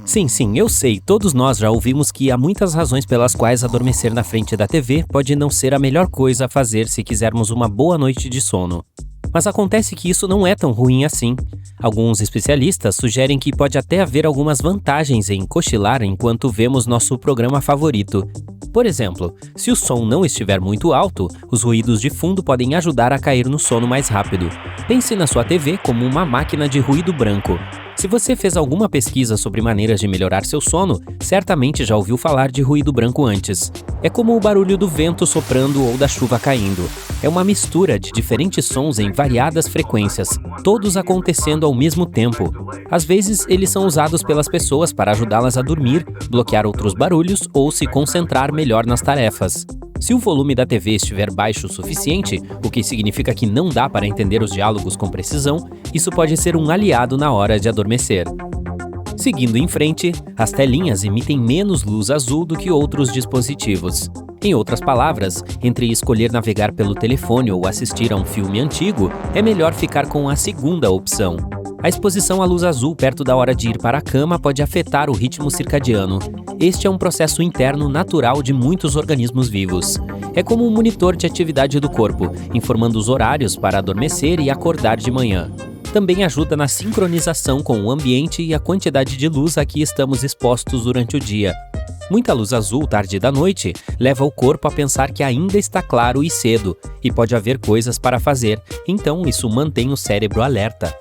Sim, eu sei, todos nós já ouvimos que há muitas razões pelas quais adormecer na frente da TV pode não ser a melhor coisa a fazer se quisermos uma boa noite de sono. Mas acontece que isso não é tão ruim assim. Alguns especialistas sugerem que pode até haver algumas vantagens em cochilar enquanto vemos nosso programa favorito. Por exemplo, se o som não estiver muito alto, os ruídos de fundo podem ajudar a cair no sono mais rápido. Pense na sua TV como uma máquina de ruído branco. Se você fez alguma pesquisa sobre maneiras de melhorar seu sono, certamente já ouviu falar de ruído branco antes. É como o barulho do vento soprando ou da chuva caindo. É uma mistura de diferentes sons em variadas frequências, todos acontecendo ao mesmo tempo. Às vezes, eles são usados pelas pessoas para ajudá-las a dormir, bloquear outros barulhos ou se concentrar melhor nas tarefas. Se o volume da TV estiver baixo o suficiente, o que significa que não dá para entender os diálogos com precisão, isso pode ser um aliado na hora de adormecer. Seguindo em frente, as telinhas emitem menos luz azul do que outros dispositivos. Em outras palavras, entre escolher navegar pelo telefone ou assistir a um filme antigo, é melhor ficar com a segunda opção. A exposição à luz azul perto da hora de ir para a cama pode afetar o ritmo circadiano. Este é um processo interno natural de muitos organismos vivos. É como um monitor de atividade do corpo, informando os horários para adormecer e acordar de manhã. Também ajuda na sincronização com o ambiente e a quantidade de luz a que estamos expostos durante o dia. Muita luz azul tarde da noite leva o corpo a pensar que ainda está claro e cedo, e pode haver coisas para fazer, então isso mantém o cérebro alerta.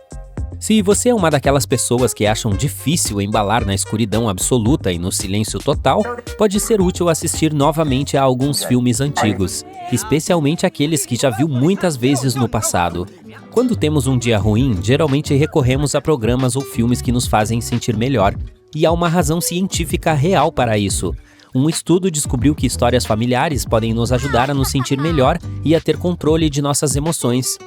Se você é uma daquelas pessoas que acham difícil embalar na escuridão absoluta e no silêncio total, pode ser útil assistir novamente a alguns filmes antigos, especialmente aqueles que já viu muitas vezes no passado. Quando temos um dia ruim, geralmente recorremos a programas ou filmes que nos fazem sentir melhor, e há uma razão científica real para isso. Um estudo descobriu que histórias familiares podem nos ajudar a nos sentir melhor e a ter controle de nossas emoções.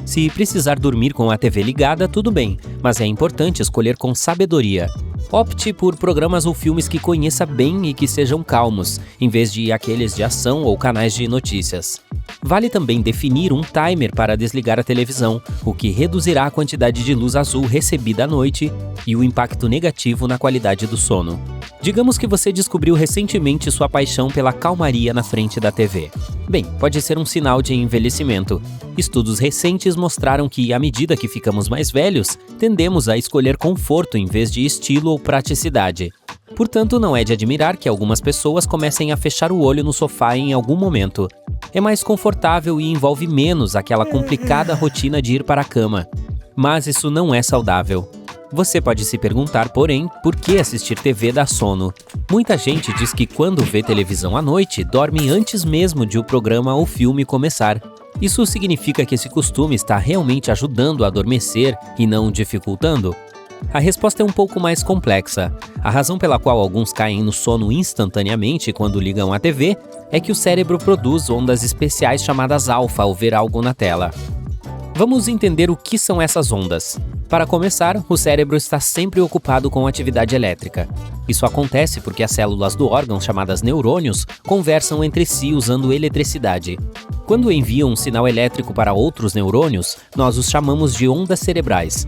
Se precisar dormir com a TV ligada, tudo bem, mas é importante escolher com sabedoria. Opte por programas ou filmes que conheça bem e que sejam calmos, em vez de aqueles de ação ou canais de notícias. Vale também definir um timer para desligar a televisão, o que reduzirá a quantidade de luz azul recebida à noite e o impacto negativo na qualidade do sono. Digamos que você descobriu recentemente sua paixão pela calmaria na frente da TV. Bem, pode ser um sinal de envelhecimento. Estudos recentes mostraram que, à medida que ficamos mais velhos, tendemos a escolher conforto em vez de estilo ou praticidade. Portanto, não é de admirar que algumas pessoas comecem a fechar o olho no sofá em algum momento. É mais confortável e envolve menos aquela complicada rotina de ir para a cama. Mas isso não é saudável. Você pode se perguntar, porém, por que assistir TV dá sono? Muita gente diz que quando vê televisão à noite, dorme antes mesmo de o programa ou filme começar. Isso significa que esse costume está realmente ajudando a adormecer e não dificultando? A resposta é um pouco mais complexa. A razão pela qual alguns caem no sono instantaneamente quando ligam a TV é que o cérebro produz ondas especiais chamadas alfa ao ver algo na tela. Vamos entender o que são essas ondas. Para começar, o cérebro está sempre ocupado com atividade elétrica. Isso acontece porque as células do órgão, chamadas neurônios, conversam entre si usando eletricidade. Quando enviam um sinal elétrico para outros neurônios, nós os chamamos de ondas cerebrais.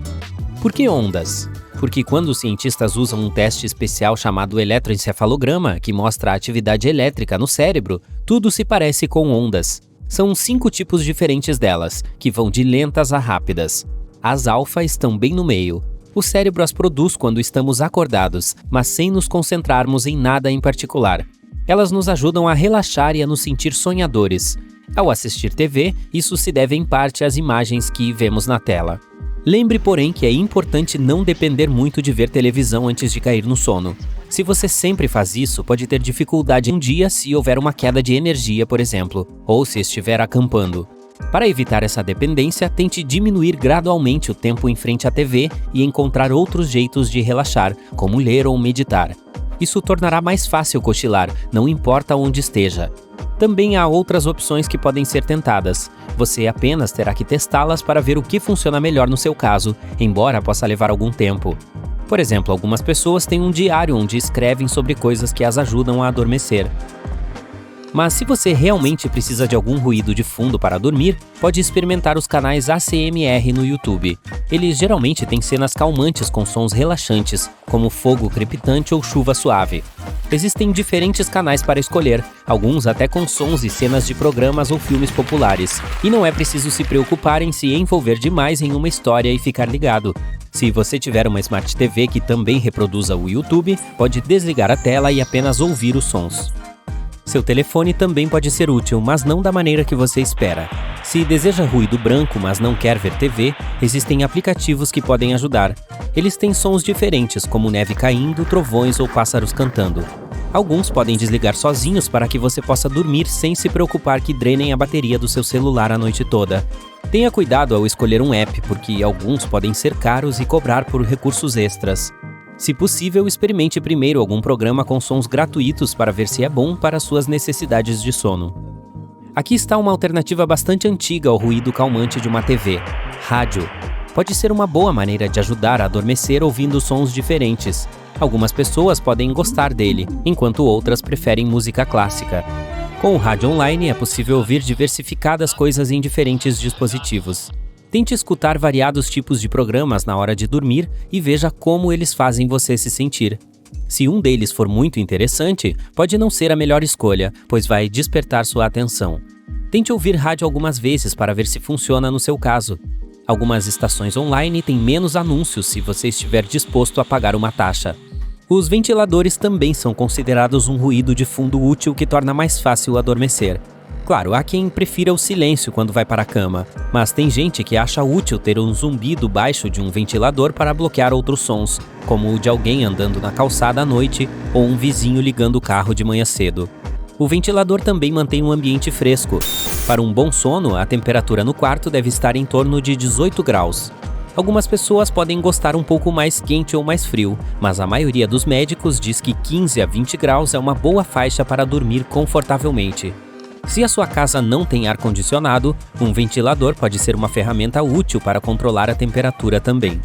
Por que ondas? Porque quando os cientistas usam um teste especial chamado eletroencefalograma, que mostra a atividade elétrica no cérebro, tudo se parece com ondas. São 5 tipos diferentes delas, que vão de lentas a rápidas. As alfa estão bem no meio. O cérebro as produz quando estamos acordados, mas sem nos concentrarmos em nada em particular. Elas nos ajudam a relaxar e a nos sentir sonhadores. Ao assistir TV, isso se deve em parte às imagens que vemos na tela. Lembre, porém, que é importante não depender muito de ver televisão antes de cair no sono. Se você sempre faz isso, pode ter dificuldade um dia se houver uma queda de energia, por exemplo, ou se estiver acampando. Para evitar essa dependência, tente diminuir gradualmente o tempo em frente à TV e encontrar outros jeitos de relaxar, como ler ou meditar. Isso tornará mais fácil cochilar, não importa onde esteja. Também há outras opções que podem ser tentadas. Você apenas terá que testá-las para ver o que funciona melhor no seu caso, embora possa levar algum tempo. Por exemplo, algumas pessoas têm um diário onde escrevem sobre coisas que as ajudam a adormecer. Mas se você realmente precisa de algum ruído de fundo para dormir, pode experimentar os canais ACMR no YouTube. Eles geralmente têm cenas calmantes com sons relaxantes, como fogo crepitante ou chuva suave. Existem diferentes canais para escolher, alguns até com sons e cenas de programas ou filmes populares. E não é preciso se preocupar em se envolver demais em uma história e ficar ligado. Se você tiver uma Smart TV que também reproduza o YouTube, pode desligar a tela e apenas ouvir os sons. Seu telefone também pode ser útil, mas não da maneira que você espera. Se deseja ruído branco, mas não quer ver TV, existem aplicativos que podem ajudar. Eles têm sons diferentes, como neve caindo, trovões ou pássaros cantando. Alguns podem desligar sozinhos para que você possa dormir sem se preocupar que drenem a bateria do seu celular a noite toda. Tenha cuidado ao escolher um app, porque alguns podem ser caros e cobrar por recursos extras. Se possível, experimente primeiro algum programa com sons gratuitos para ver se é bom para suas necessidades de sono. Aqui está uma alternativa bastante antiga ao ruído calmante de uma TV: rádio. Pode ser uma boa maneira de ajudar a adormecer ouvindo sons diferentes. Algumas pessoas podem gostar dele, enquanto outras preferem música clássica. Com o rádio online é possível ouvir diversificadas coisas em diferentes dispositivos. Tente escutar variados tipos de programas na hora de dormir e veja como eles fazem você se sentir. Se um deles for muito interessante, pode não ser a melhor escolha, pois vai despertar sua atenção. Tente ouvir rádio algumas vezes para ver se funciona no seu caso. Algumas estações online têm menos anúncios se você estiver disposto a pagar uma taxa. Os ventiladores também são considerados um ruído de fundo útil que torna mais fácil adormecer. Claro, há quem prefira o silêncio quando vai para a cama, mas tem gente que acha útil ter um zumbido baixo de um ventilador para bloquear outros sons, como o de alguém andando na calçada à noite ou um vizinho ligando o carro de manhã cedo. O ventilador também mantém um ambiente fresco. Para um bom sono, a temperatura no quarto deve estar em torno de 18 graus. Algumas pessoas podem gostar um pouco mais quente ou mais frio, mas a maioria dos médicos diz que 15 a 20 graus é uma boa faixa para dormir confortavelmente. Se a sua casa não tem ar-condicionado, um ventilador pode ser uma ferramenta útil para controlar a temperatura também.